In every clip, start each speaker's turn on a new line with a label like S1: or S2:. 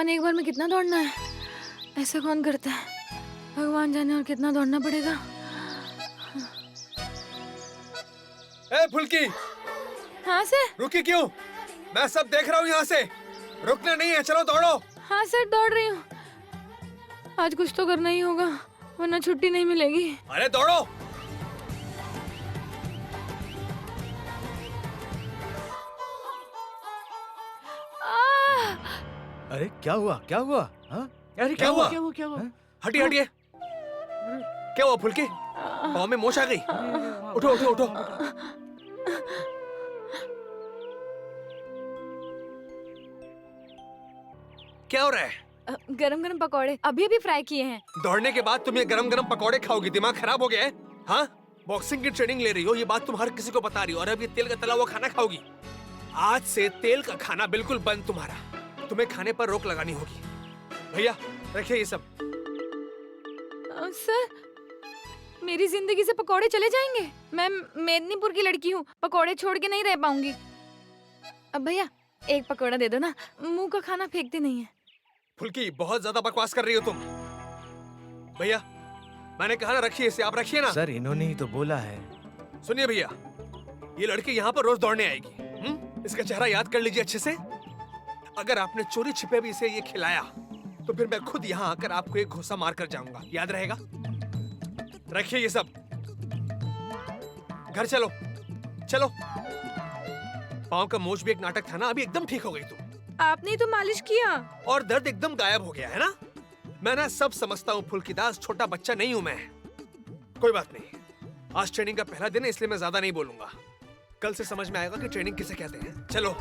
S1: भगवान, एक बार में कितना दौड़ना है? ऐसा कौन करता है? भगवान जाने और कितना दौड़ना पड़ेगा।
S2: ए फुल्की,
S1: हाँ सर।
S2: रुकी क्यों? मैं सब देख रहा हूँ यहाँ से। रुकना नहीं है, चलो दौड़ो।
S1: हाँ सर, दौड़ रही हूँ। आज कुछ तो करना ही होगा, वरना छुट्टी नहीं मिलेगी।
S2: अरे दौड़ो।
S3: अरे क्या हुआ, क्या हुआ? हाँ?
S2: अरे क्या हुआ?
S3: क्या हुआ?
S2: हटिए हटिए। क्या हुआ फुल्की? पाँव में मोच आ गई? उठो उठो उठो। क्या हो रहा है?
S1: गरम गरम पकौड़े अभी अभी फ्राई किए हैं।
S2: दौड़ने के बाद तुम ये गरम गरम पकौड़े खाओगी? दिमाग खराब हो गया है? हाँ, बॉक्सिंग की ट्रेनिंग ले रही हो, ये बात तुम हर किसी को बता रही हो, और अब ये तेल का तला हुआ खाना खाओगी। आज से तेल का खाना बिल्कुल बंद तुम्हारा। तुम्हें खाने पर रोक लगानी होगी। भैया रखिए ये सब।
S1: सर, मेरी जिंदगी से पकौड़े चले जाएंगे? मैं मेदिनीपुर की लड़की हूँ, पकौड़े छोड़ के नहीं रह पाऊंगी। अब भैया एक पकौड़ा दे दो ना, मुंह का खाना फेंकते नहीं है।
S2: फुल्की बहुत ज्यादा बकवास कर रही हो तुम। भैया मैंने कहा ना रखिए इसे, आप रखिए ना।
S3: सर इन्होंने ही तो बोला है।
S2: सुनिए भैया, ये लड़की यहाँ पर रोज दौड़ने आएगी। इसका चेहरा याद कर लीजिए अच्छे से। अगर आपने चोरी छिपे भी इसे ये खिलाया तो फिर मैं खुद यहाँ आकर आपको एक घूंसा मार कर जाऊंगा। याद रहेगा? रखिए ये सब। घर चलो चलो। पाँव का मोच भी एक नाटक था ना, अभी एकदम ठीक हो गई तुम।
S1: आपने तो मालिश किया
S2: और दर्द एकदम गायब हो गया है ना? मैं ना सब समझता हूँ फुल्कीदास, छोटा बच्चा नहीं हूँ मैं। कोई बात नहीं, आज ट्रेनिंग का पहला दिन है इसलिए मैं ज्यादा नहीं बोलूंगा। कल से समझ में आएगा कि ट्रेनिंग किसे कहते हैं। चलो।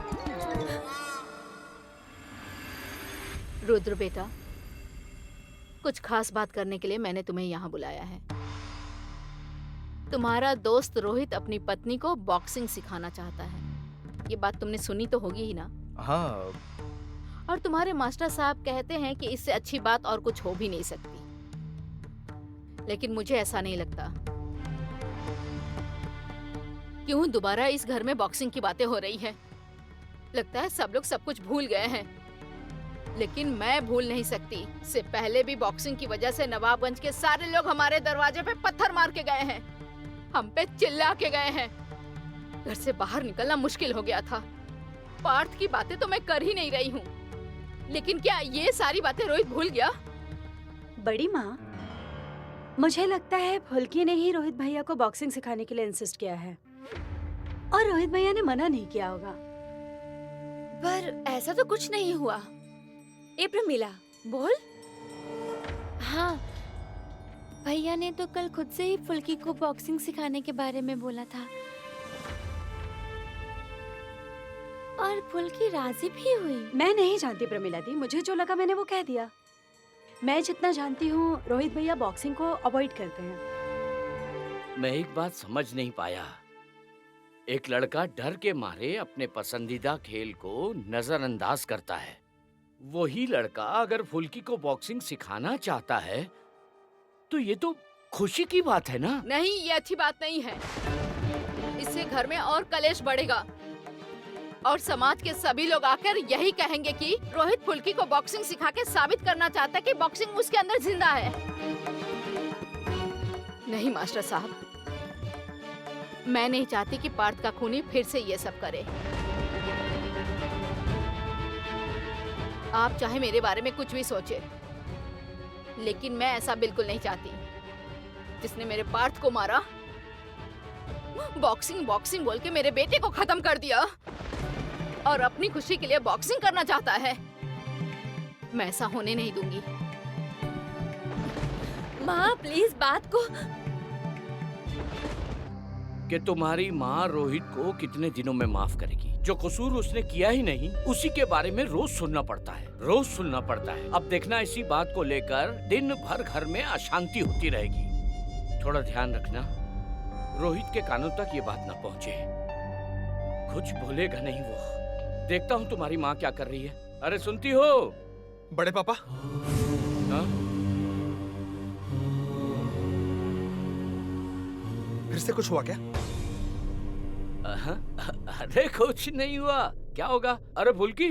S4: रुद्र बेटा, कुछ खास बात करने के लिए मैंने तुम्हें यहाँ बुलाया है। तुम्हारा दोस्त रोहित अपनी पत्नी को बॉक्सिंग सिखाना चाहता है। ये बात तुमने सुनी तो होगी ही ना?
S3: हाँ।
S4: और तुम्हारे मास्टर साहब कहते हैं कि इससे अच्छी बात और कुछ हो भी नहीं सकती, लेकिन मुझे ऐसा नहीं लगता। क्यों दोबारा इस घर में बॉक्सिंग की बातें हो रही है? लगता है सब लोग सब कुछ भूल गए हैं, लेकिन मैं भूल नहीं सकती। इससे पहले भी बॉक्सिंग की वजह से नवाबगंज के सारे लोग हमारे दरवाजे पे पत्थर मार के गए हैं, हम पे चिल्ला के गए हैं। घर से बाहर निकलना मुश्किल हो गया था। पार्थ की बातें तो मैं कर ही नहीं रही हूँ, लेकिन क्या ये सारी बातें रोहित भूल गया?
S5: बड़ी माँ, मुझे लगता है फुल्की ने ही रोहित भैया को बॉक्सिंग सिखाने के लिए इंसिस्ट किया है, और रोहित भैया ने मना नहीं किया होगा।
S1: पर ऐसा तो कुछ नहीं हुआ।
S6: ए प्रमिला, बोल।
S7: हाँ, भैया ने तो कल खुद से ही फुल्की को बॉक्सिंग सिखाने के बारे में बोला था, और फुल्की राजी भी हुई।
S5: मैं नहीं जानती प्रमिला दी, मुझे जो लगा मैंने वो कह दिया। मैं जितना जानती हूँ रोहित भैया बॉक्सिंग को अवॉइड करते हैं।
S8: मैं एक बात समझ नहीं पाया। एक लड़का डर के मारे अपने पसंदीदा खेल को नजरअंदाज करता है, वही लड़का अगर फुल्की को बॉक्सिंग सिखाना चाहता है तो ये तो खुशी की बात है ना?
S4: नहीं, ये अच्छी बात नहीं है। इससे घर में और कलेश बढ़ेगा और समाज के सभी लोग आकर यही कहेंगे कि रोहित फुल्की को बॉक्सिंग सिखा के साबित करना चाहता है कि बॉक्सिंग उसके अंदर जिंदा है। नहीं मास्टर साहब, मैं नहीं चाहती कि पार्थ का खूनी फिर से ये सब करे। आप चाहे मेरे बारे में कुछ भी सोचे, लेकिन मैं ऐसा बिल्कुल नहीं चाहती। जिसने मेरे पार्थ को मारा, बॉक्सिंग बॉक्सिंग बोल के मेरे बेटे को खत्म कर दिया और अपनी खुशी के लिए बॉक्सिंग करना चाहता है, मैं ऐसा होने नहीं दूंगी।
S6: माँ प्लीज बात को।
S8: कि तुम्हारी माँ रोहित को कितने दिनों में माफ करेगी? जो कसूर उसने किया ही नहीं, उसी के बारे में रोज सुनना पड़ता है, रोज सुनना पड़ता है। अब देखना इसी बात को लेकर दिन भर घर में अशांति होती रहेगी। थोड़ा ध्यान रखना, रोहित के कानों तक ये बात न पहुँचे। कुछ बोलेगा नहीं वो। देखता हूँ तुम्हारी माँ क्या कर रही है। अरे सुनती हो
S2: बड़े पापा?
S8: हाँ?
S2: फिर से कुछ हुआ क्या?
S8: अरे कुछ नहीं हुआ, क्या होगा? अरे फुल्की,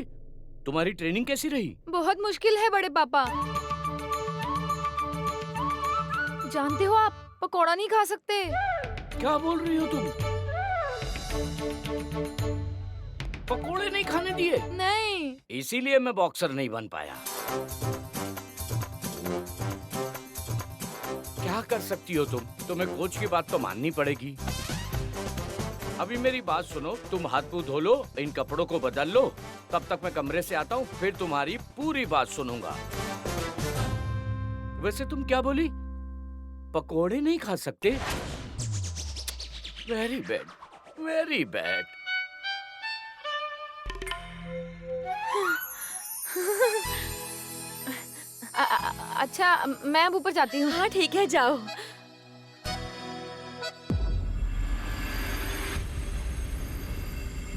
S8: तुम्हारी ट्रेनिंग कैसी रही?
S1: बहुत मुश्किल है बड़े पापा। जानते हो आप पकोड़ा नहीं खा सकते।
S8: क्या बोल रही हो तुम? पकोड़े नहीं खाने दिए?
S1: नहीं।
S8: इसीलिए मैं बॉक्सर नहीं बन पाया। क्या कर सकती हो तुम? तुम्हें कोच की बात तो माननी पड़ेगी। अभी मेरी बात सुनो, तुम हाथ मुंह धो लो, इन कपड़ों को बदल लो, तब तक मैं कमरे से आता हूँ, फिर तुम्हारी पूरी बात सुनूंगा। वैसे तुम क्या बोली? पकोड़े नहीं खा सकते? Very bad, very bad.
S1: अच्छा मैं अब ऊपर जाती हूँ।
S6: हाँ ठीक है, जाओ।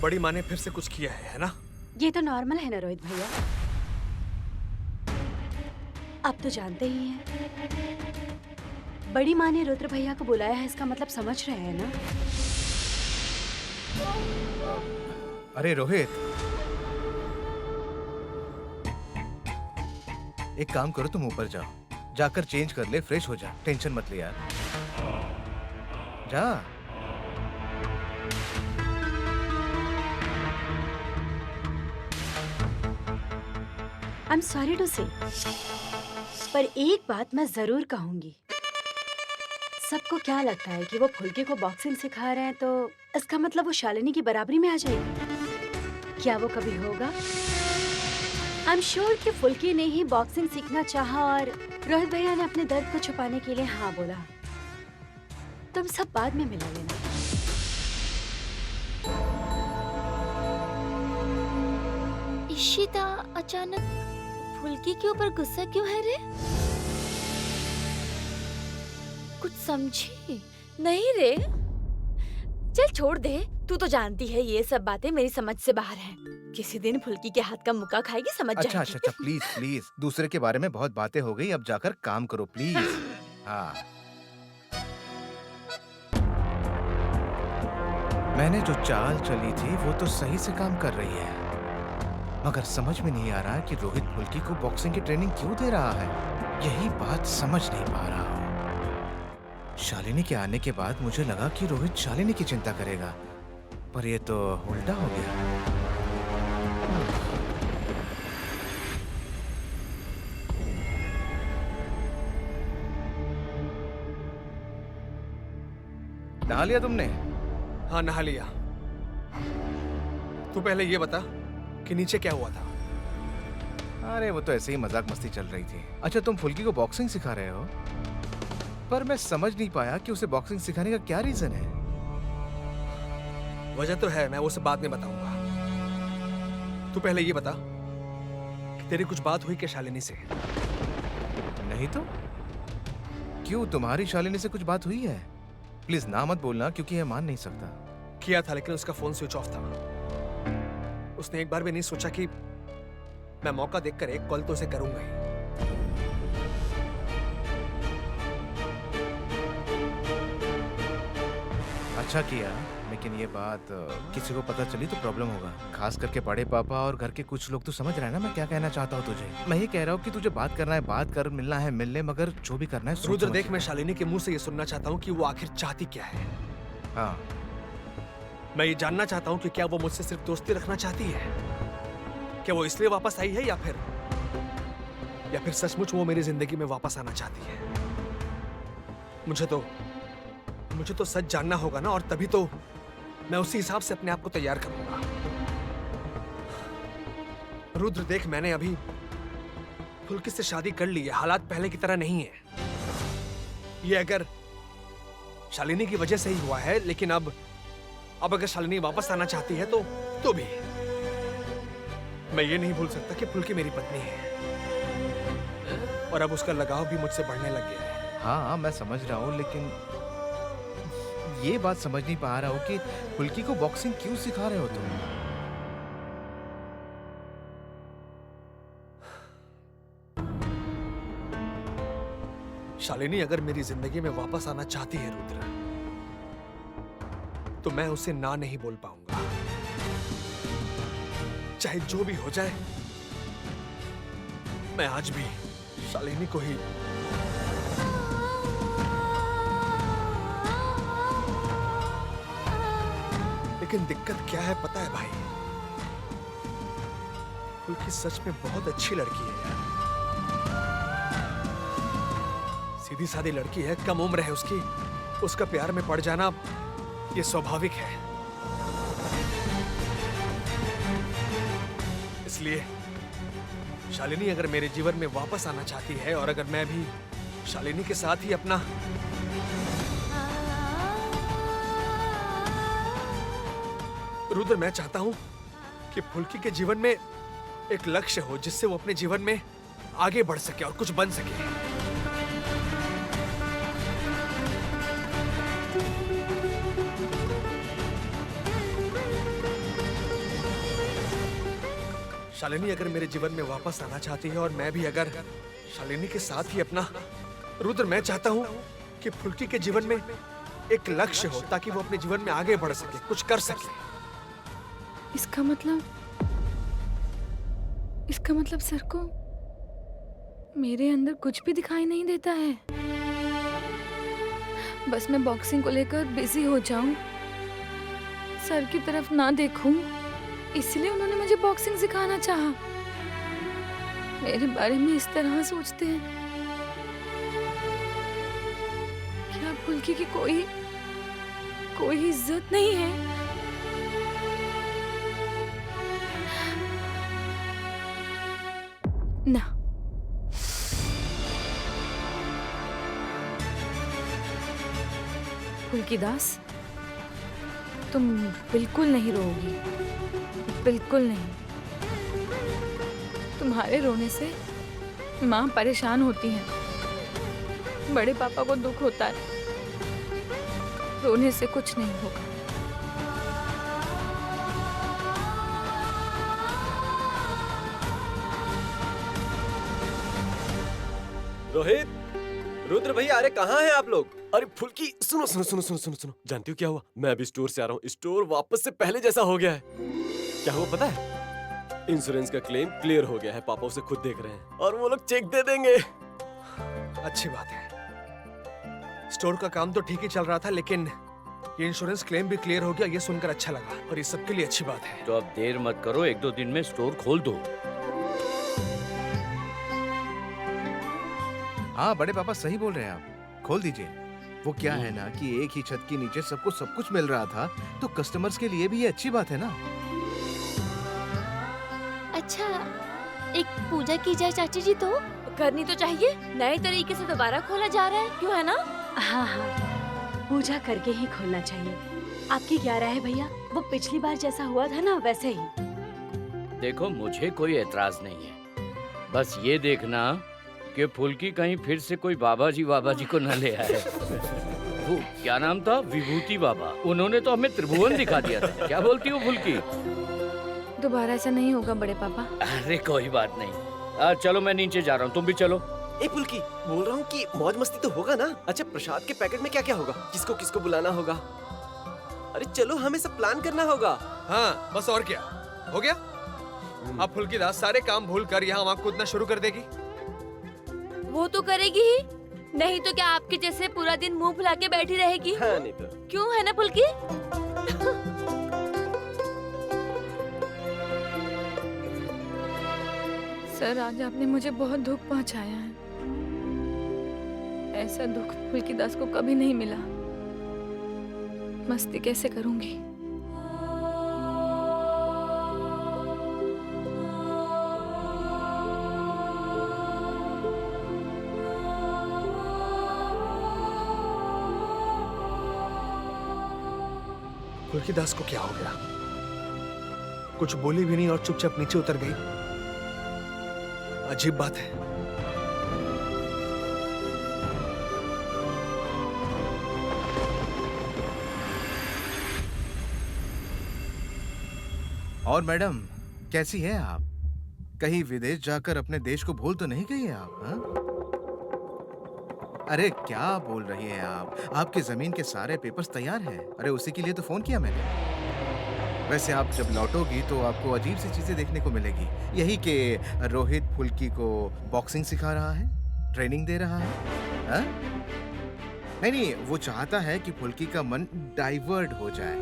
S2: बड़ी माँ ने फिर से कुछ किया है ना?
S5: ये तो नॉर्मल है ना रोहित भैया, आप तो जानते ही हैं। बड़ी माँ ने रुद्र भैया को बुलाया है, इसका मतलब समझ रहे हैं ना?
S3: अरे रोहित, एक काम करो, तुम ऊपर जाओ, जाकर चेंज कर ले, फ्रेश हो जा, टेंशन मत ले यार, जा।
S5: आई एम सॉरी टू से, पर एक बात मैं जरूर कहूंगी। सबको क्या लगता है कि वो फुल्की को बॉक्सिंग सिखा रहे हैं तो इसका मतलब वो शालिनी की बराबरी में आ जाएगी। क्या वो कभी होगा? आई एम श्योर कि फुल्की ने ही बॉक्सिंग सीखना चाहा और रोहित भैया ने अपने दर्द को छुपाने के लिए हाँ बोला। तुम सब बाद में मिला लेना।
S7: इशिता अचानक फुल्की के ऊपर गुस्सा क्यों है रे? कुछ समझी?
S6: नहीं रे, चल छोड़ दे। तू तो जानती है ये सब बातें मेरी समझ से बाहर हैं। किसी दिन फुल्की के हाथ का मुक्का खाएगी, समझ
S3: अच्छा
S6: जाएगी।
S3: अच्छा अच्छा, प्लीज प्लीज, दूसरे के बारे में बहुत बातें हो गई, अब जाकर काम करो प्लीज। हाँ, मैंने जो चाल चली थी वो तो सही से काम कर रही है, मगर समझ में नहीं आ रहा कि रोहित फुल्की को बॉक्सिंग की ट्रेनिंग क्यों दे रहा है। यही बात समझ नहीं पा रहा हूँ। शालिनी के आने के बाद मुझे लगा कि रोहित शालिनी की चिंता करेगा, पर ये तो उल्टा हो गया। नहा लिया तुमने?
S2: हाँ नहा लिया। तू पहले ये बता कि नीचे क्या हुआ था?
S3: अरे वो तो ऐसे ही मजाक मस्ती चल रही थी। अच्छा, तुम फुल्की को बॉक्सिंग सिखा रहे हो, पर मैं समझ नहीं पाया कि उसे बॉक्सिंग सिखाने का क्या रीजन है।
S2: वजह तो है, मैं वो सब बाद में बताऊंगा। तू पहले ये बता कि तेरी कुछ बात हुई क्या शालिनी से?
S3: नहीं तो क्यों, तुम्हारी शालिनी से कुछ बात हुई है? प्लीज ना मत बोलना, क्योंकि यह मान नहीं सकता।
S2: किया था, लेकिन उसका फोन स्विच ऑफ था। उसने एक बार भी नहीं सोचा कि मैं मौका देखकर एक कॉल तो उसे करूंगा ही।
S3: अच्छा किया, लेकिन ये बात किसी को पता चली तो प्रॉब्लम होगा, खास करके बड़े पापा और घर के कुछ लोग। तो समझ रहा है ना मैं क्या कहना चाहता हूँ तुझे? मैं ये कह रहा हूँ कि तुझे बात करना है बात कर, मिलना है मिल ले, मगर जो भी करना है सोच
S2: रुद्र
S3: समझ
S2: देख,
S3: के
S2: मैं
S3: कर।
S2: शालिनी के मुंह से ये सुनना चाहता हूँ कि वो आखिर चाहती क्या है।
S3: हाँ,
S2: मैं ये जानना चाहता हूँ कि क्या वो मुझसे सिर्फ दोस्ती रखना चाहती है, क्या वो इसलिए वापस आई है, या फिर सचमुच वो मेरी जिंदगी में वापस आना चाहती है। मुझे तो सच जानना होगा ना, और तभी तो मैं उसी हिसाब से अपने आप को तैयार करूंगा। रुद्र देख, मैंने अभी फुल्की से शादी कर ली है, हालात पहले की तरह नहीं है। ये अगर शालिनी की वजह से ही हुआ है, लेकिन अब अगर शालिनी वापस आना चाहती है तो भी मैं ये नहीं भूल सकता कि फुल्की मेरी पत्नी है, और अब उसका लगाव भी मुझसे बढ़ने लग गया है।
S3: हाँ मैं समझ रहा हूँ, लेकिन ये बात समझ नहीं पा रहा हूँ कि फुल्की को बॉक्सिंग क्यों सिखा रहे हो तुम?
S2: शालिनी अगर मेरी जिंदगी में वापस आना चाहती है रुद्र, तो मैं उसे ना नहीं बोल पाऊंगा। चाहे जो भी हो जाए, मैं आज भी शालिनी को ही लेकिन दिक्कत क्या है पता है भाई, फुल्की सच में बहुत अच्छी लड़की है यार। सीधी सादी लड़की है, कम उम्र है उसकी, उसका प्यार में पड़ जाना ये स्वाभाविक है। इसलिए शालिनी अगर मेरे जीवन में वापस आना चाहती है और अगर मैं भी शालिनी के साथ ही अपना रुद्र, मैं चाहता हूं कि फुल्की के जीवन में एक लक्ष्य हो जिससे वो अपने जीवन में आगे बढ़ सके और कुछ बन सके। शालिनी अगर मेरे जीवन में वापस आना चाहती है और मैं भी अगर शालिनी के साथ ही अपना रुद्र, मैं चाहता हूं कि फुल्की के जीवन में एक लक्ष्य हो ताकि वो अपने जीवन में आगे बढ़ सके, कुछ कर सके।
S1: इसका मतलब सर को मेरे अंदर कुछ भी दिखाई नहीं देता है। बस मैं बॉक्सिंग को लेकर बिजी हो जाऊं, सर की तरफ ना देखूं, इसलिए उन्होंने मुझे बॉक्सिंग सिखाना चाहा। मेरे बारे में इस तरह सोचते हैं। क्या फुल्की की कोई इज्जत नहीं है? ना, फुल्की दास, तुम बिल्कुल नहीं रोओगी, बिल्कुल नहीं। तुम्हारे रोने से माँ परेशान होती है, बड़े पापा को दुख होता है। रोने से कुछ नहीं होगा।
S9: रोहित, रुद्र भैया, अरे कहाँ हैं आप लोग? अरे फुल्की, सुनो सुनो सुनो सुनो सुनो सुनो, जानती हो क्या हुआ? मैं अभी स्टोर से आ रहा हूँ। स्टोर वापस से पहले जैसा हो गया है। क्या हुआ पता है? इंश्योरेंस का क्लेम क्लियर हो गया है। पापा उसे खुद देख रहे हैं और वो लोग चेक दे देंगे।
S2: अच्छी बात है। स्टोर का काम तो ठीक ही चल रहा था, लेकिन ये इंश्योरेंस क्लेम भी क्लियर हो गया, ये सुनकर अच्छा लगा और ये सबके लिए अच्छी बात है।
S8: तो अब देर मत करो, 1-2 दिन में स्टोर खोल दो।
S3: हाँ बड़े पापा सही बोल रहे हैं आप, खोल दीजिए। वो क्या है ना कि एक ही छत के नीचे सबको सब कुछ मिल रहा था, तो कस्टमर्स के लिए भी ये अच्छी बात है ना।
S6: अच्छा, एक पूजा की जाए चाची जी, तो करनी तो चाहिए। नए तरीके से दोबारा खोला जा रहा है, क्यों है ना?
S5: हाँ हाँ, पूजा करके ही खोलना चाहिए। आपकी क्या राय है भैया? वो पिछली बार जैसा हुआ था ना वैसे ही।
S8: देखो, मुझे कोई एतराज नहीं है, बस ये देखना कि फुल्की कहीं फिर से कोई बाबा जी को न ले आए। वो क्या नाम था? विभूति बाबा। उन्होंने तो हमें त्रिभुवन दिखा दिया था। क्या बोलती हो फुल्की?
S1: दोबारा ऐसा नहीं होगा बड़े पापा।
S8: अरे कोई बात नहीं। चलो मैं नीचे जा रहा हूँ, तुम भी चलो।
S9: ए फुल्की, बोल रहा हूँ कि मौज मस्ती तो होगा ना? अच्छा, प्रसाद के पैकेट में क्या क्या होगा? किसको किसको बुलाना होगा? अरे चलो, हमें सब प्लान करना होगा।
S2: हाँ, बस और क्या हो गया? अब फुल्की दास सारे काम भूल कर यहाँ वहाँ कूदना शुरू कर देगी।
S6: वो तो करेगी ही, नहीं तो क्या आपके जैसे पूरा दिन मुंह फुला के बैठी रहेगी?
S9: हाँ, नहीं तो
S6: क्यों, है ना फुल्की?
S1: सर, आज आपने मुझे बहुत दुख पहुंचाया है। ऐसा दुख फुल्की दास को कभी नहीं मिला। मस्ती कैसे करूंगी?
S2: फुल्की दास को क्या हो गया? कुछ बोली भी नहीं और चुपचाप नीचे उतर गई। अजीब बात है।
S3: और मैडम, कैसी हैं आप? कहीं विदेश जाकर अपने देश को भूल तो नहीं गई हैं आप? हाँ? अरे क्या बोल रही हैं आप? आपकी जमीन के सारे पेपर्स तैयार हैं। अरे उसी के लिए तो फोन किया मैंने। वैसे आप जब लौटोगी तो आपको अजीब सी चीजें देखने को मिलेगी। यही कि रोहित फुल्की को बॉक्सिंग सिखा रहा है, ट्रेनिंग दे रहा है। हा? नहीं नहीं, वो चाहता है कि फुल्की का मन डाइवर्ट हो जाए।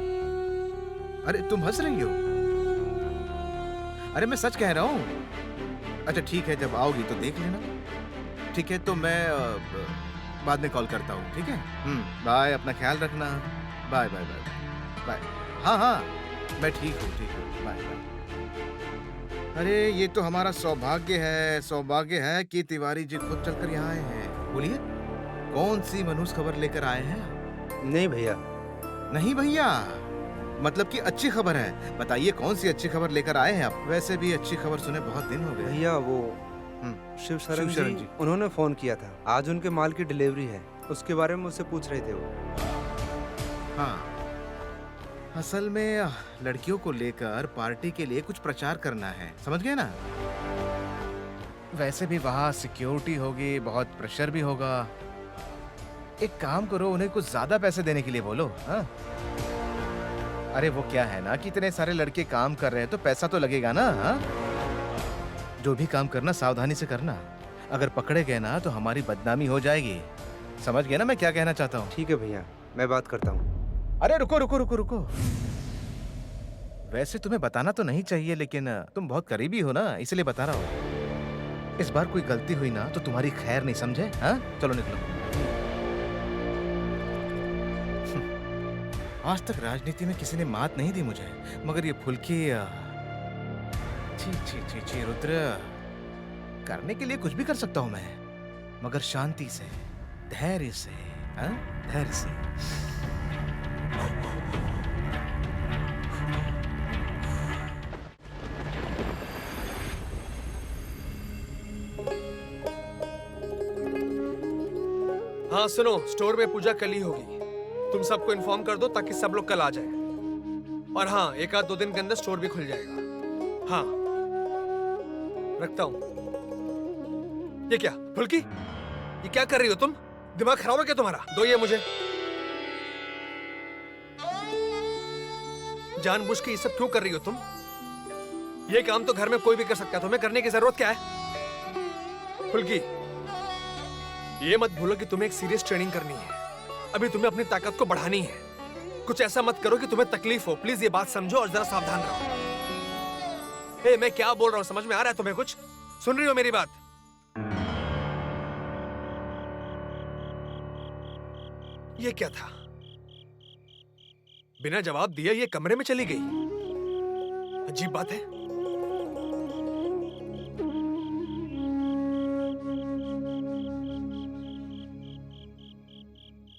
S3: अरे तुम हंस रही हो? अरे मैं सच कह रहा हूँ। अच्छा ठीक है, जब आओगी तो देख लेना। ठीक है, तो मैं बाद में कॉल करता हूँ। ठीक है, बाय, अपना ख्याल रखना। Bye bye bye bye. हाँ हाँ, मैं ठीक हूँ, बाय बाय। अरे ये तो हमारा सौभाग्य है कि तिवारी जी खुद चलकर यहाँ आए हैं। बोलिए, कौन सी मनहूस खबर लेकर आए हैं?
S10: नहीं भैया।
S3: नहीं भैया, मतलब कि अच्छी खबर है। बताइए कौन सी अच्छी खबर लेकर आए हैं आप? वैसे भी अच्छी खबर सुने बहुत दिन हो गए।
S10: भैया वो शिव शरण जी, उन्होंने फोन किया था। आज उनके माल की डिलीवरी है, उसके बारे में मुझसे पूछ रहे थे वो।
S3: हाँ, असल में लड़कियों को लेकर पार्टी के लिए कुछ प्रचार करना है, समझ गए ना? वैसे भी वहाँ सिक्योरिटी होगी, बहुत प्रेशर भी होगा। एक काम करो, उन्हें कुछ ज्यादा पैसे देने के लिए बोलो। हाँ? अरे वो क्या है ना कि इतने सारे लड़के काम कर रहे हैं तो पैसा तो लगेगा ना। हाँ? जो भी काम करना सावधानी से करना। अगर पकड़े गए ना तो हमारी बदनामी हो जाएगी। समझ गए ना मैं क्या कहना चाहता हूँ?
S10: ठीक है भैया, मैं बात करता हूँ।
S3: अरे रुको रुको रुको रुको। वैसे तुम्हें बताना तो नहीं चाहिए, लेकिन तुम बहुत करीबी हो ना, इसलिए बता रहा हूँ। इस बार कोई गलती हुई ना तो तुम्हारी खैर नहीं, समझे? हाँ, चलो निकलो। आज तक राजनीति में किसी ने मात नहीं दी मुझे, मगर ये फुल्की छी छी छी छी रुद्र, करने के लिए कुछ भी कर सकता हूं मैं, मगर शांति से, धैर्य से। हाँ, धैर्य से।
S2: हाँ सुनो, स्टोर में पूजा कल ही होगी। तुम सबको इन्फॉर्म कर दो ताकि सब लोग कल आ जाए। और हाँ, 1-2 दिन के अंदर स्टोर भी खुल जाएगा। हाँ, रखता हूँ। ये क्या फुल्की, ये क्या कर रही हो तुम? दिमाग खराब है क्या तुम्हारा? दो ये मुझे। जानबूझ के ये सब क्यों कर रही हो तुम? ये काम तो घर में कोई भी कर सकता है, तुम्हें करने की जरूरत क्या है? फुल्की, ये मत भूलो कि तुम्हें एक सीरियस ट्रेनिंग करनी है। अभी तुम्हें अपनी ताकत को बढ़ानी है। कुछ ऐसा मत करो कि तुम्हें तकलीफ हो। प्लीज ये बात समझो और जरा सावधान रहो। मैं क्या बोल रहा हूँ समझ में आ रहा है तुम्हें? कुछ सुन रही हो मेरी बात? ये क्या था? बिना जवाब दिए ये कमरे में चली गई। अजीब बात है।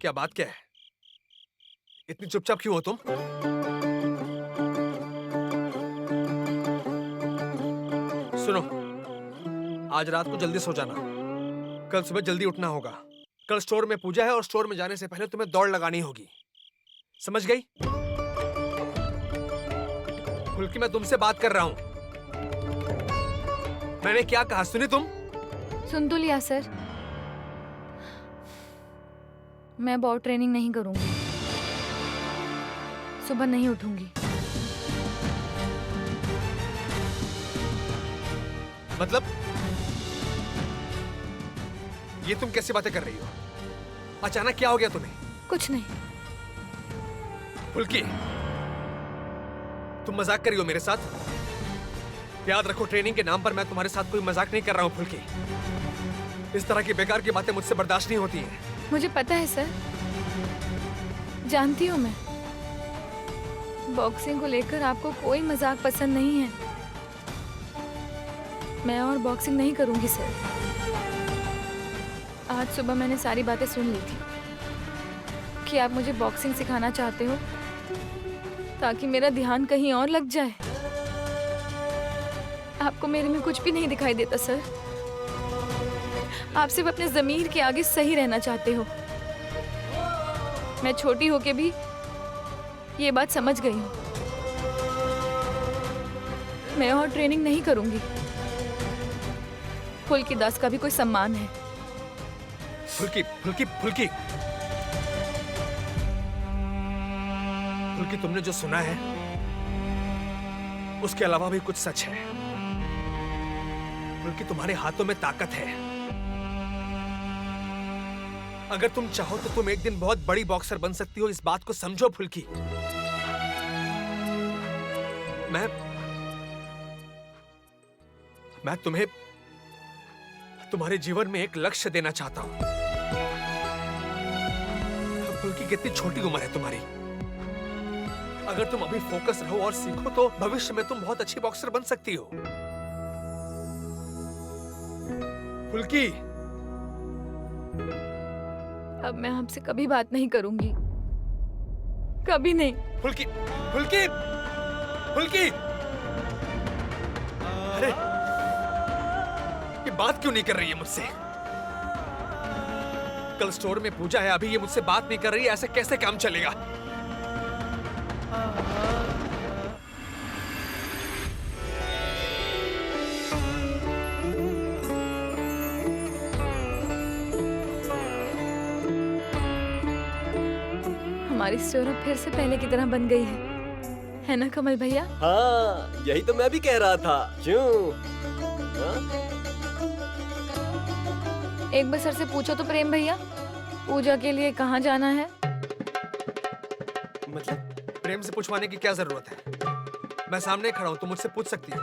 S2: क्या बात क्या है? इतनी चुपचाप क्यों हो तुम? सुनो, आज रात को जल्दी सो जाना। कल सुबह जल्दी उठना होगा। कल स्टोर में पूजा है और स्टोर में जाने से पहले तुम्हें दौड़ लगानी होगी। समझ गई? खुल के मैं तुमसे बात कर रहा हूं। मैंने क्या कहा, सुनी तुम?
S1: सुन तो लिया सर। मैं बहुत ट्रेनिंग नहीं करूंगी, सुबह नहीं उठूंगी।
S2: मतलब ये तुम कैसी बातें कर रही हो? अचानक क्या हो गया तुम्हें?
S1: कुछ नहीं।
S2: फुल्की, तुम मजाक कर रही हो मेरे साथ? याद रखो, ट्रेनिंग के नाम पर मैं तुम्हारे साथ कोई मजाक नहीं कर रहा हूं फुल्की। इस तरह की बेकार की बातें मुझसे बर्दाश्त नहीं होती हैं।
S1: मुझे पता है सर, जानती हूँ मैं। बॉक्सिंग को लेकर आपको कोई मजाक पसंद नहीं है। मैं और बॉक्सिंग नहीं करूंगी सर। आज सुबह मैंने सारी बातें सुन ली थी कि आप मुझे बॉक्सिंग सिखाना चाहते हो ताकि मेरा ध्यान कहीं और लग जाए। आपको मेरे में कुछ भी नहीं दिखाई देता सर। आप सिर्फ अपने ज़मीर के आगे सही रहना चाहते हो। मैं छोटी होके भी ये बात समझ गई हूँ। मैं और ट्रेनिंग नहीं करूंगी। फुल्की दास का भी कोई सम्मान है।
S2: फुल्की, फुल्की, फुल्की, फुल्की, तुमने जो सुना है उसके अलावा भी कुछ सच है। फुल्की, तुम्हारे हाथों में ताकत है। अगर तुम चाहो तो तुम एक दिन बहुत बड़ी बॉक्सर बन सकती हो, इस बात को समझो फुल्की। मैं तुम्हें तुम्हारे जीवन में एक लक्ष्य देना चाहता हूं। फुल्की, कितनी छोटी उम्र है तुम्हारी। अगर तुम अभी फोकस रहो और सीखो तो भविष्य में तुम बहुत अच्छी बॉक्सर बन सकती हो। फुल्की,
S1: अब मैं आपसे कभी बात नहीं करूंगी, कभी नहीं।
S2: फुल्की, फुल्की, फुल्की, अरे ये बात क्यों नहीं कर रही है मुझसे? कल स्टोर में पूजा है, अभी ये मुझसे बात नहीं कर रही है, ऐसे कैसे काम चलेगा?
S1: हमारी स्टोर अब फिर से पहले की तरह बन गई है ना कमल भैया?
S9: हाँ, यही तो मैं भी कह रहा था। क्यों? हाँ?
S1: एक बार सर से पूछो तो प्रेम भैया, पूजा के लिए कहाँ जाना है?
S2: मतलब प्रेम से पूछवाने की क्या जरूरत है? मैं सामने खड़ा हूँ, तुम मुझसे पूछ सकती हो।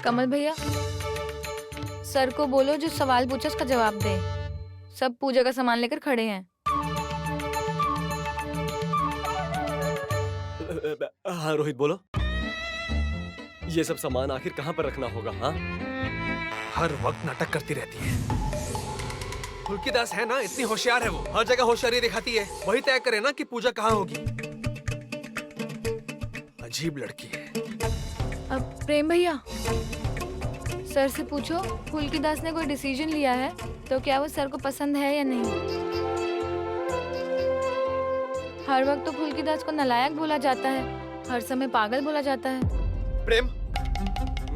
S1: कमल भैया, सर को बोलो जो सवाल पूछा उसका जवाब दे। सब पूजा का सामान लेकर खड़े हैं।
S9: हाँ रोहित, बोलो। ये सब सामान आखिर कहाँ पर रखना होगा? हाँ,
S2: हर वक्त नाटक करती रहती है। फुल्की दास है ना, इतनी होशियार है वो, हर जगह होशियारी दिखाती है। वही तय करे ना कि पूजा कहाँ होगी। अजीब लड़की है।
S1: अब प्रेम भैया, सर से पूछो फुल्की दास ने कोई डिसीजन लिया है तो क्या वो सर को पसंद है या नहीं? हर वक्त तो फुल्की दास को नालायक बोला जाता है, हर समय पागल बोला जाता है।
S2: प्रेम,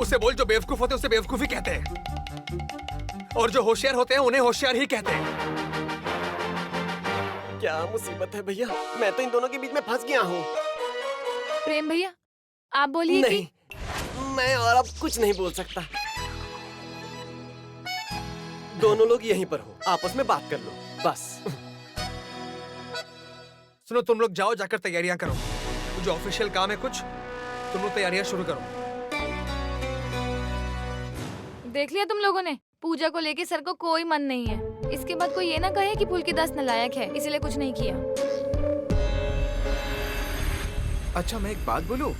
S2: उसे बोल जो बेवकूफ होते हैं उसे बेवकूफ ही कहते हैं, और जो होशियार होते हैं उन्हें होशियार ही कहते हैं।
S9: क्या मुसीबत है भैया, मैं तो इन दोनों के बीच में फंस गया हूँ।
S1: प्रेम भैया, आप बोलिए।
S9: नहीं, मैं और अब कुछ नहीं बोल सकता। दोनों लोग यहीं पर हो, आपस में बात कर लो बस।
S2: सुनो, तुम लोग जाओ, जाकर तैयारियां करो। जो ऑफिशियल काम है कुछ, तुम लोग तैयारियां शुरू करो।
S1: देख लिया तुम लोगों ने, पूजा को लेके सर को कोई मन नहीं है। इसके बाद कोई ये ना कहे कि फुल्की दास नालायक है इसलिए कुछ नहीं किया।
S3: अच्छा, मैं एक बात बोलूं?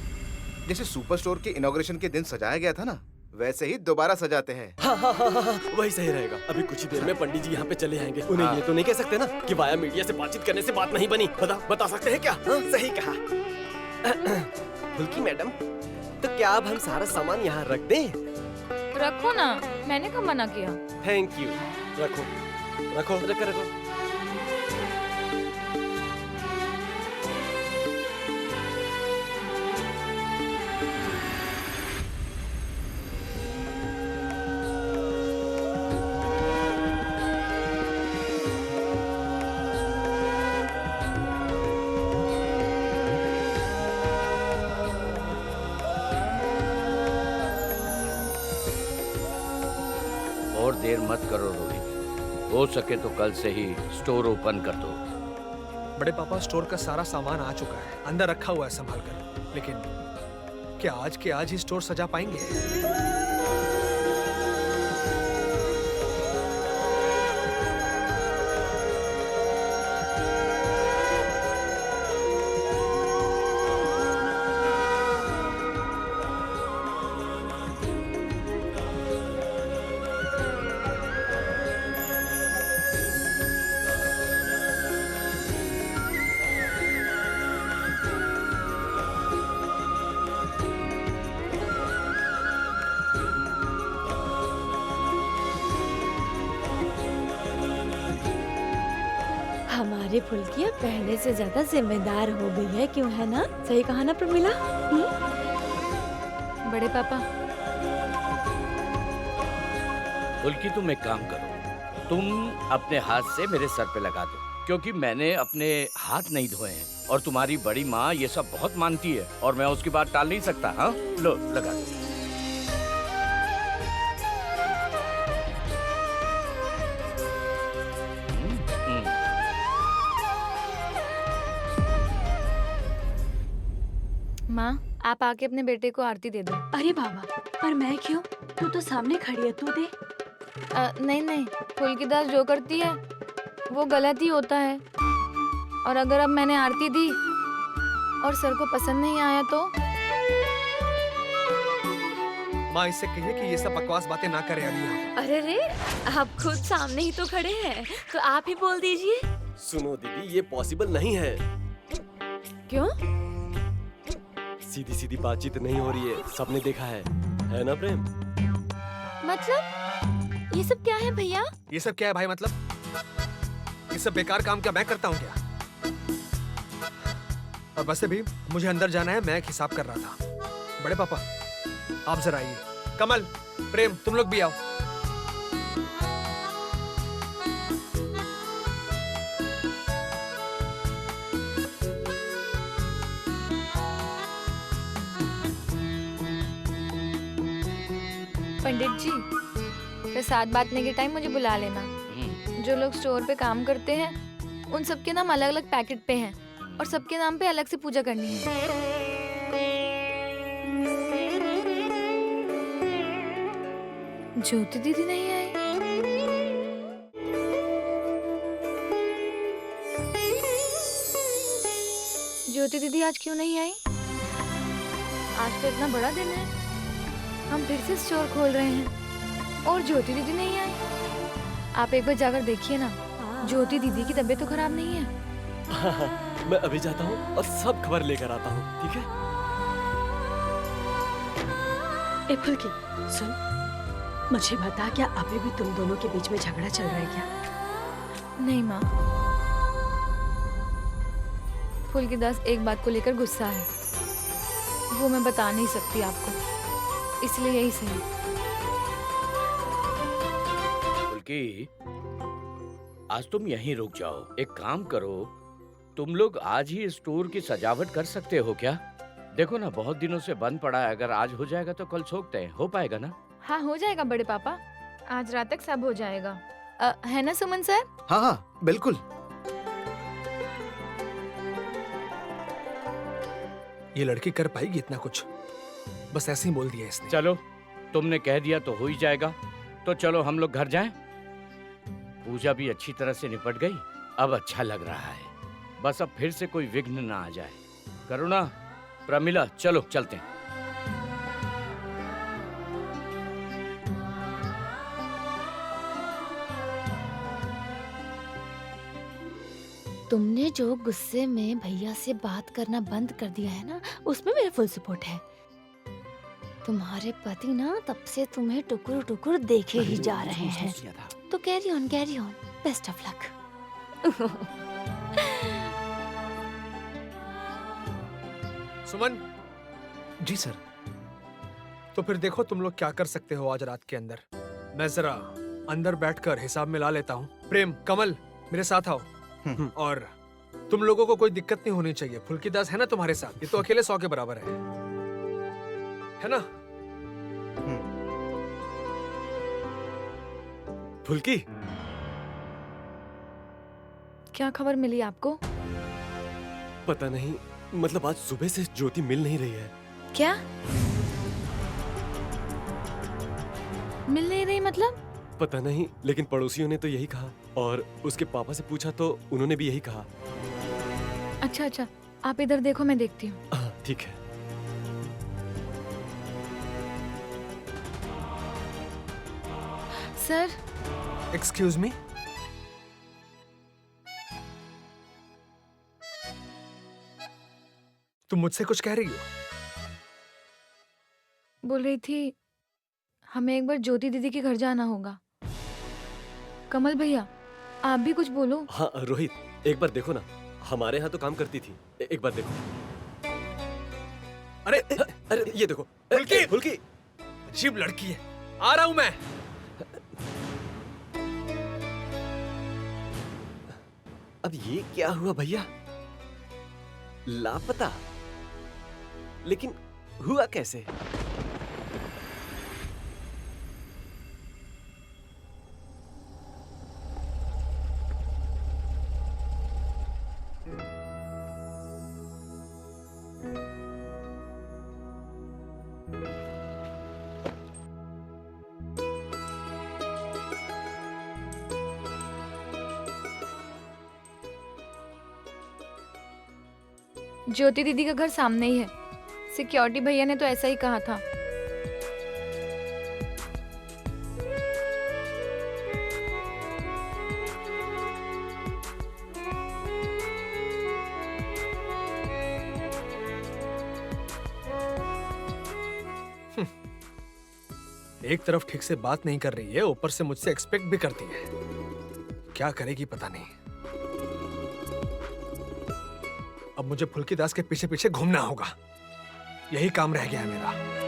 S3: जैसे सुपर स्टोर के इनॉग्रेशन के दिन सजाया गया था ना, वैसे ही दोबारा सजाते हैं।
S9: हाँ, वही सही रहेगा। अभी कुछ ही देर में पंडित जी यहाँ पे चले आएंगे। उन्हें ये तो नहीं कह सकते ना कि वाया मीडिया से बातचीत करने से बात नहीं बनी। बता सकते हैं क्या? हाँ, सही कहा। फुल्की मैडम, तो क्या अब हम सारा सामान यहाँ रख दें?
S1: रखो ना, मैंने कब मना किया?
S9: Thank you. रखो।
S8: और देर मत करो रोहित, हो सके तो कल से ही स्टोर ओपन कर दो।
S2: बड़े पापा, स्टोर का सारा सामान आ चुका है, अंदर रखा हुआ है संभाल कर। लेकिन क्या आज के आज ही स्टोर सजा पाएंगे?
S6: हमारी फुल्कियाँ पहले से ज्यादा जिम्मेदार हो गई है, क्यों है ना? सही कहा ना प्रमिला?
S1: बड़े पापा,
S8: फुल्की, तुम एक काम करो, तुम अपने हाथ से मेरे सर पे लगा दो, क्योंकि मैंने अपने हाथ नहीं धोए हैं और तुम्हारी बड़ी माँ ये सब बहुत मानती है और मैं उसकी बात टाल नहीं सकता। हाँ लो लगा दो।
S1: माँ, आप आके अपने बेटे को आरती दे दो।
S5: अरे बाबा, पर मैं क्यों? तू तो सामने खड़ी है, तू दे।
S1: नहीं नहीं, फुल्कीदास जो करती है वो गलत ही होता है। और अगर अब मैंने आरती दी और सर को पसंद नहीं आया तो?
S2: माँ इससे कहिए कि ये सब बकवास बातें ना करे अभी यहाँ।
S6: अरे रे, आप खुद सामने ही तो खड़े हैं, तो आप ही बोल दीजिए।
S9: सुनो दीदी, ये पॉसिबल नहीं है।
S6: क्यों?
S9: सीधी सीधी बातचीत नहीं हो रही है, सबने देखा है ना प्रेम?
S6: मतलब ये सब क्या है भैया?
S2: ये सब क्या है भाई? मतलब ये सब बेकार काम क्या मैं करता हूँ क्या? और वैसे भी मुझे अंदर जाना है, मैं एक हिसाब कर रहा था। बड़े पापा आप जरा आइए। कमल, प्रेम, तुम लोग भी आओ।
S1: पंडित जी, प्रसाद बांटने के टाइम मुझे बुला लेना। जो लोग स्टोर पे काम करते हैं उन सबके नाम अलग अलग पैकेट पे हैं और सबके नाम पे अलग से पूजा करनी है। ज्योति दीदी नहीं आई। ज्योति दीदी आज क्यों नहीं आई? आज तो इतना बड़ा दिन है, हम फिर से स्टोर खोल रहे हैं और ज्योति दीदी नहीं आई। आप एक बार जाकर देखिए ना, ज्योति दीदी की तबीयत तो खराब नहीं है।
S9: मैं अभी जाता हूँ और सब खबर लेकर आता हूँ, ठीक है?
S5: ए फुल्की, सुन, मुझे बता, क्या अभी भी तुम दोनों के बीच में झगड़ा चल रहा है क्या?
S1: नहीं माँ, फुल्कीदास एक बात को लेकर गुस्सा है, वो मैं बता नहीं सकती आपको, इसलिए यही सही।
S8: फुल्की, आज तुम यहीं रुक जाओ। एक काम करो, तुम लोग आज ही स्टोर की सजावट कर सकते हो क्या? देखो ना, बहुत दिनों से बंद पड़ा है, अगर आज हो जाएगा तो कल सोचते हैं, हो पाएगा ना?
S1: हाँ हो जाएगा बड़े पापा, आज रात तक सब हो जाएगा। है ना सुमन सर?
S3: हाँ हाँ बिल्कुल।
S2: ये लड़की कर पाएगी इतना कुछ? बस ऐसे ही बोल दिया इसने।
S8: चलो, तुमने कह दिया तो हो ही जाएगा। तो चलो हम लोग घर जाएं। पूजा भी अच्छी तरह से निपट गई, अब अच्छा लग रहा है। बस अब फिर से कोई विघ्न ना आ जाए। करुणा, प्रमिला, चलो चलते हैं।
S7: तुमने जो गुस्से में भैया से बात करना बंद कर दिया है ना, उसमें मेरा फुल सपोर्ट है। तुम्हारे पति ना तब से तुम्हें टुकुर टुकुर देखे ही जा रहे हैं। तो carry on, best of luck.
S2: Suman
S3: ji sir.
S2: तो फिर देखो तुम लोग क्या कर सकते हो आज रात के अंदर। मैं जरा अंदर बैठकर हिसाब मिला लेता हूँ। प्रेम, कमल, मेरे साथ आओ। और तुम लोगों को कोई दिक्कत नहीं होनी चाहिए। फुल्कीदास है ना तुम्हारे साथ? ये तो अकेले 100 के बराबर है ना?
S9: फुल्की,
S1: क्या खबर मिली आपको?
S9: पता नहीं, मतलब आज सुबह से ज्योति मिल नहीं रही है।
S1: क्या मिल नहीं रही मतलब?
S9: पता नहीं, लेकिन पड़ोसियों ने तो यही कहा और उसके पापा से पूछा तो उन्होंने भी यही कहा।
S1: अच्छा अच्छा, आप इधर देखो, मैं देखती हूँ।
S9: हाँ ठीक है।
S1: सर,
S2: एक्सक्यूज मी, तुम मुझसे कुछ कह रही हो?
S1: बोल रही थी हमें एक बार ज्योति दीदी के घर जाना होगा। कमल भैया, आप भी कुछ बोलो।
S9: हाँ रोहित, एक बार देखो ना, हमारे यहाँ तो काम करती थी, एक बार देखो।
S2: अरे
S9: अरे ये देखो।
S2: फुल्की!
S9: फुल्की,
S2: अजीब लड़की है। आ रहा हूं मैं।
S9: अब ये क्या हुआ भैया? लापता? लेकिन हुआ कैसे?
S1: ज्योति दीदी का घर सामने ही है। सिक्योरिटी भैया ने तो ऐसा ही कहा था।
S2: एक तरफ ठीक से बात नहीं कर रही है, ऊपर से मुझसे एक्सपेक्ट भी करती है। क्या करेगी पता नहीं। अब मुझे फुल्की दास के पीछे पीछे घूमना होगा, यही काम रह गया है मेरा।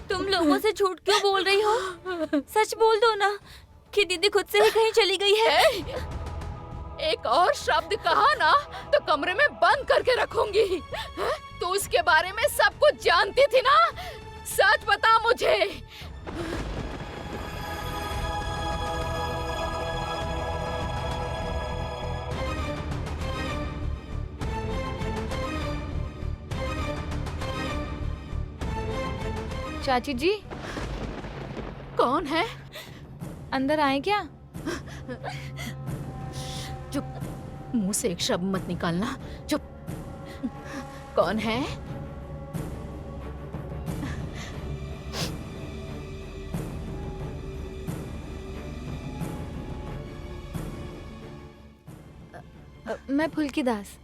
S6: तुम लोगों से झूठ क्यों बोल रही हो? सच बोल दो ना कि दीदी खुद से ही कहीं चली गई है।
S4: एक और शब्द कहा ना तो कमरे में बंद करके रखूंगी। हैं? तू उसके बारे में सब कुछ जानती थी ना? सच बता मुझे।
S1: चाची जी,
S4: कौन है?
S1: अंदर आए क्या?
S4: चुप, मुंह से एक शब्द मत निकालना। चुप। कौन है?
S1: मैं फुल्की दास।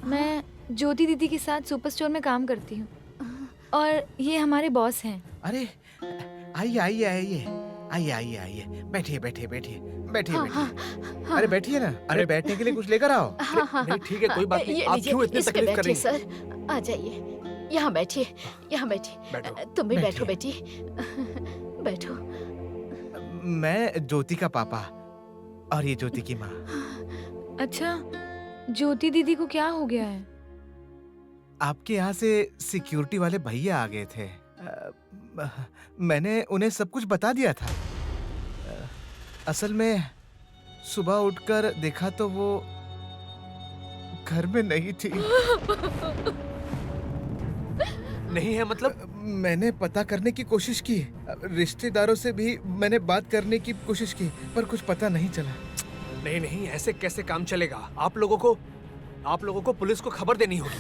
S1: मैं ज्योति दीदी के साथ सुपर स्टोर में काम करती हूँ और ये हमारे बॉस हैं।
S3: अरे आइए आइए आइए आइए आइए आइए, बैठिए बैठिए बैठिए बैठिए बैठिए। अरे बैठिए ना, अरे बैठने के लिए कुछ लेकर आओ।
S2: नहीं ठीक है, कोई बात नहीं। आप क्यों इतनी तकलीफ कर रही हैं?
S4: सर आ जाइए, यहाँ बैठिए, यहाँ बैठिए।
S2: बैठो।
S4: तुम भी बैठो
S3: बैठिए।
S4: बेटी। बैठो।
S3: मैं ज्योति का पापा और ये ज्योति की माँ।
S1: अच्छा, ज्योति दीदी को क्या हो गया है?
S3: आपके यहाँ से सिक्योरिटी वाले भैया आ गए थे। मैंने उन्हें सब कुछ बता दिया था। असल में सुबह उठकर देखा तो वो घर में नहीं थी।
S2: नहीं है मतलब?
S3: मैंने पता करने की कोशिश की, रिश्तेदारों से भी मैंने बात करने की कोशिश की, पर कुछ पता नहीं चला।
S2: नहीं नहीं, ऐसे कैसे काम चलेगा? आप लोगों को पुलिस को खबर देनी होगी।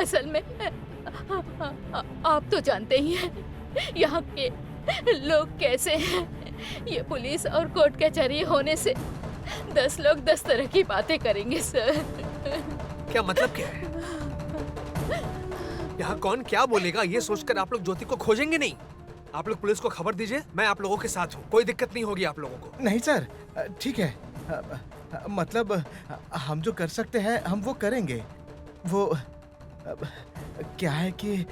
S4: असल में आप तो जानते ही हैं यहाँ के लोग कैसे हैं। ये पुलिस और कोर्ट कचहरी होने से 10 लोग 10 तरह की बातें करेंगे सर।
S2: क्या मतलब क्या है? यहाँ कौन क्या बोलेगा ये सोचकर आप लोग ज्योति को खोजेंगे नहीं। आप लोग पुलिस को खबर दीजिए, मैं आप लोगों के साथ हूँ, कोई दिक्कत नहीं होगी आप लोगों को।
S3: नहीं सर, ठीक है। मतलब हम जो कर सकते हैं हम वो करेंगे। वो क्या है कि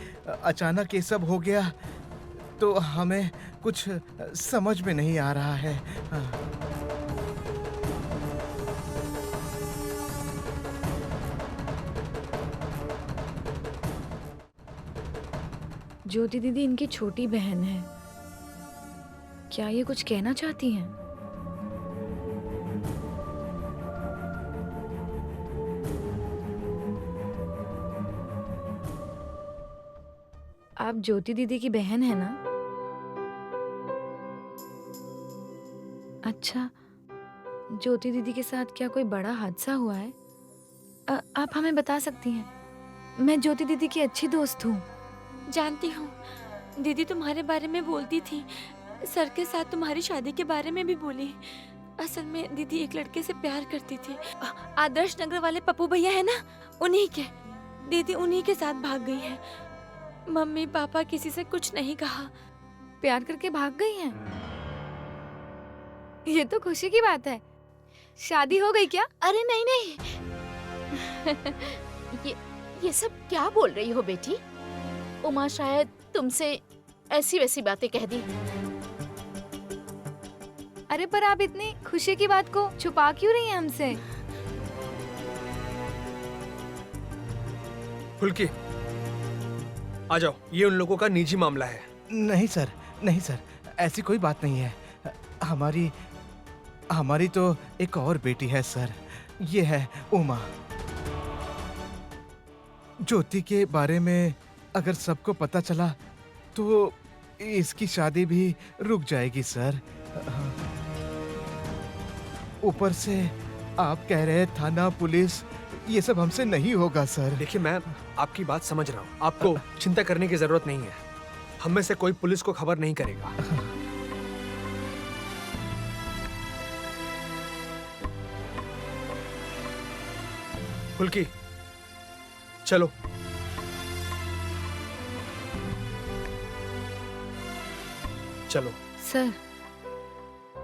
S3: अचानक ये सब हो गया तो हमें कुछ समझ में नहीं आ रहा है।
S1: ज्योति दीदी इनकी छोटी बहन है, क्या ये कुछ कहना चाहती हैं? आप ज्योति दीदी की बहन है ना? अच्छा, ज्योति दीदी के साथ क्या कोई बड़ा हादसा हुआ है? आप हमें बता सकती हैं? मैं ज्योति दीदी की अच्छी दोस्त हूँ।
S6: जानती हूँ, दीदी तुम्हारे बारे में बोलती थी, सर के साथ तुम्हारी शादी के बारे में भी बोली। असल में दीदी एक लड़के से प्यार करती थी, आदर्श नगर वाले पप्पू भैया है ना, उन्हीं के। दीदी उन्हीं के साथ भाग गई है। मम्मी पापा किसी से कुछ नहीं कहा।
S1: प्यार करके भाग गई हैं। ये तो खुशी की बात है। शादी हो गई क्या?
S4: अरे नहीं नहीं ये सब क्या बोल रही हो बेटी? उमा शायद तुमसे ऐसी वैसी बातें कह दी।
S1: अरे पर आप इतनी खुशी की बात को छुपा क्यों रही हैं हमसे?
S2: फुल्की, आ जाओ, ये उन लोगों का निजी मामला है।
S3: नहीं सर, नहीं सर, ऐसी कोई बात नहीं है। हमारी तो एक और बेटी है सर, ये है उमा। ज्योति के बारे में अगर सबको पता चला तो इसकी शादी भी रुक जाएगी सर। ऊपर से आप कह रहे हैं थाना पुलिस, ये सब हमसे नहीं होगा सर।
S2: देखिए, मैं आपकी बात समझ रहा हूँ, आपको चिंता करने की जरूरत नहीं है। हम में से कोई पुलिस को खबर नहीं करेगा। फुल्की, चलो। चलो।
S1: सर,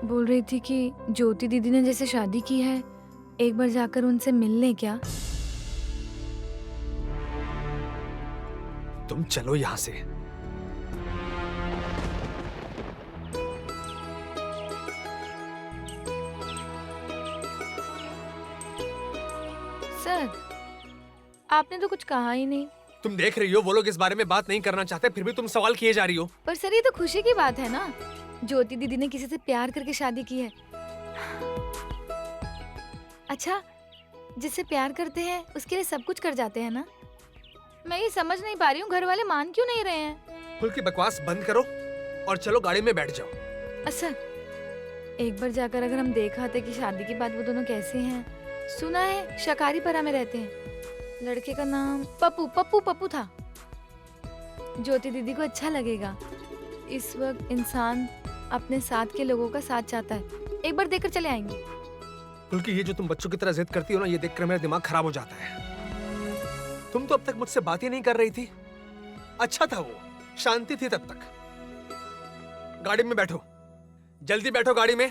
S1: बोल रही थी कि ज्योति दीदी ने जैसे शादी की है, एक बार जाकर उनसे मिल लें क्या?
S2: तुम चलो यहाँ से।
S1: सर, आपने तो कुछ कहा ही नहीं।
S2: तुम देख रही हो वो लोग इस बारे में बात नहीं करना चाहते, फिर भी तुम सवाल किए जा रही हो।
S1: पर सर, ये तो खुशी की बात है ना, ज्योति दीदी ने किसी से प्यार करके शादी की है। अच्छा, जिससे प्यार करते हैं उसके लिए सब कुछ कर जाते हैं ना। मैं ये समझ नहीं पा रही हूँ, घर वाले मान क्यों नहीं रहे हैं?
S2: फुल्की, बकवास बंद करो और चलो गाड़ी में बैठ जाओ।
S1: अच्छा, एक बार जाकर अगर हम देखा था कि शादी के बाद वो दोनों कैसे हैं। सुना है शकारीपरा में रहते हैं। लड़के का नाम पप्पू था। ज्योति दीदी को अच्छा लगेगा। इस वक्त इंसान अपने साथ के लोगों का साथ चाहता है। एक बार देखकर चले आएंगे।
S2: फुल्की, ये जो तुम बच्चों की तरह जिद करती हो ना, ये देखकर मेरा दिमाग खराब हो जाता है। तुम तो अब तक मुझसे बात ही नहीं कर रही थी। अच्छा था वो, शांति थी तब तक। गाड़ी में बैठो, जल्दी बैठो गाड़ी में।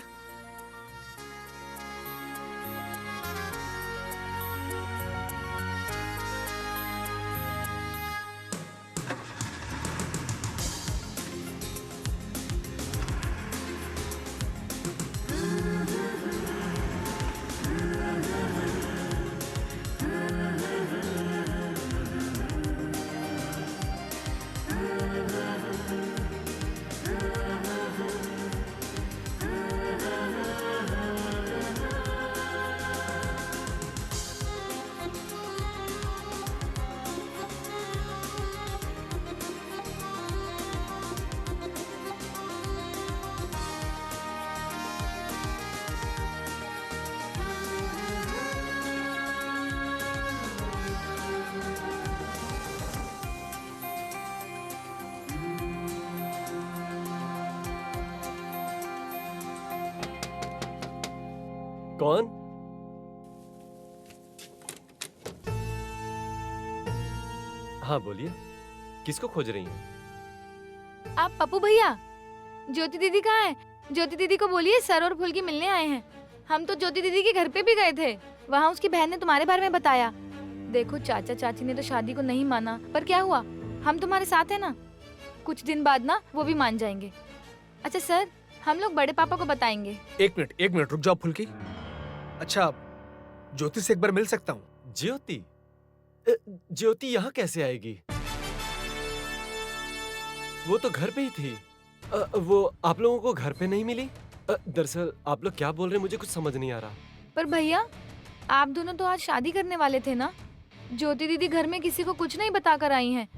S9: कौन? हाँ बोलिए, किसको खोज रही हैं?
S1: आप पप्पू भैया, ज्योति दीदी कहाँ है? ज्योति दीदी को बोलिए सर और फुल्की मिलने आए हैं। हम तो ज्योति दीदी के घर पे भी गए थे, वहाँ उसकी बहन ने तुम्हारे बारे में बताया। देखो, चाचा चाची ने तो शादी को नहीं माना, पर क्या हुआ, हम तुम्हारे साथ है ना। कुछ दिन बाद ना वो भी मान जाएंगे। अच्छा सर, हम लोग बड़े पापा को बताएंगे।
S2: एक मिनट रुक जाओ फुल्की। अच्छा, ज्योति से एक बार मिल सकता हूँ?
S9: ज्योति? ज्योति यहाँ कैसे आएगी? वो तो घर पे ही थी। वो आप लोगों को घर पे नहीं मिली? दरअसल आप लोग क्या बोल रहे हैं, मुझे कुछ समझ नहीं आ रहा।
S1: पर भैया, आप दोनों तो आज शादी करने वाले थे ना। ज्योति दीदी घर में किसी को कुछ नहीं बता कर आई हैं।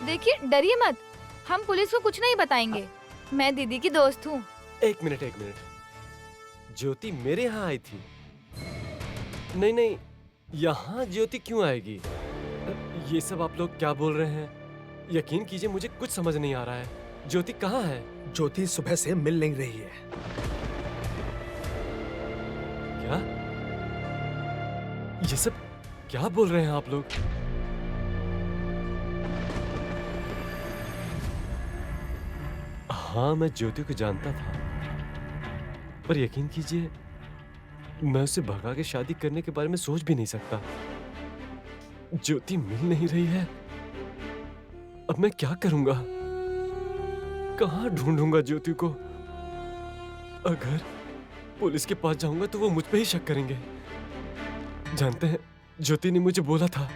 S1: देखिए, डरिए मत, हम पुलिस को कुछ नहीं बताएंगे। मैं दीदी की दोस्त हूँ।
S9: एक मिनट, ज्योति मेरे यहाँ आई थी? नहीं, यहाँ ज्योति क्यों आएगी? ये सब आप लोग क्या बोल रहे हैं? यकीन कीजिए मुझे कुछ समझ नहीं आ रहा है। ज्योति कहाँ है?
S2: ज्योति सुबह से मिल नहीं रही है।
S9: क्या? ये सब क्या बोल रहे हैं आप लोग? हाँ, मैं ज्योति को जानता था, पर यकीन कीजिए मैं उसे भगा के शादी करने के बारे में सोच भी नहीं सकता। ज्योति मिल नहीं रही है, अब मैं क्या करूंगा? कहाँ ढूंढूंगा ज्योति को? अगर पुलिस के पास जाऊंगा तो वो मुझ पे ही शक करेंगे। जानते हैं, ज्योति ने मुझे बोला था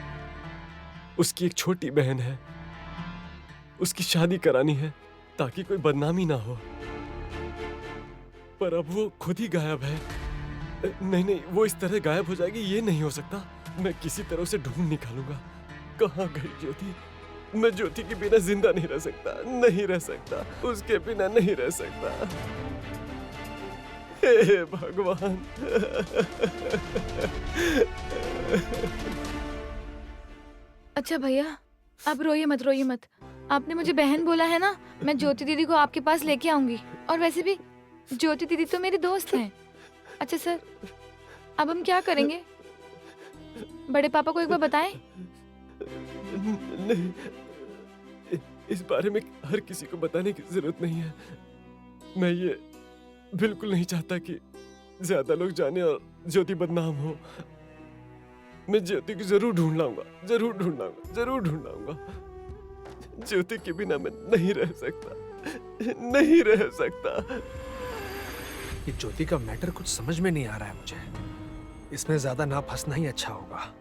S9: उसकी एक छोटी बहन है, उसकी शादी करानी है ताकि कोई बदनामी ना हो, पर अब वो खुद ही गायब है। नहीं, वो इस तरह गायब हो जाएगी ये नहीं हो सकता। मैं किसी तरह उसे ढूंढ निकालूंगा। कहाँ गई ज्योति? मैं ज्योति के बिना जिंदा नहीं रह सकता, नहीं रह सकता, उसके बिना नहीं रह सकता। हे भगवान।
S1: अच्छा भैया, आप रोइए मत, रोइए मत। आपने मुझे बहन बोला है ना, मैं ज्योति दीदी को आपके पास लेके आऊंगी। और वैसे भी ज्योति दीदी तो मेरी दोस्त हैं। अच्छा सर, अब हम क्या करेंगे? बड़े पापा को एक बार बताएं?
S9: नहीं, इस बारे में हर किसी को बताने की जरूरत नहीं है। मैं ये बिल्कुल नहीं चाहता कि ज्यादा लोग जाने और ज्योति बदनाम हो। मैं ज्योति को जरूर ढूंढ लाऊंगा, जरूर ढूंढ लाऊंगा, जरूर ढूंढ लाऊंगा। ज्योति के बिना मैं नहीं रह सकता, नहीं रह सकता।
S2: ये ज्योति का मैटर कुछ समझ में नहीं आ रहा है मुझे। इसमें ज्यादा ना फंसना ही अच्छा होगा।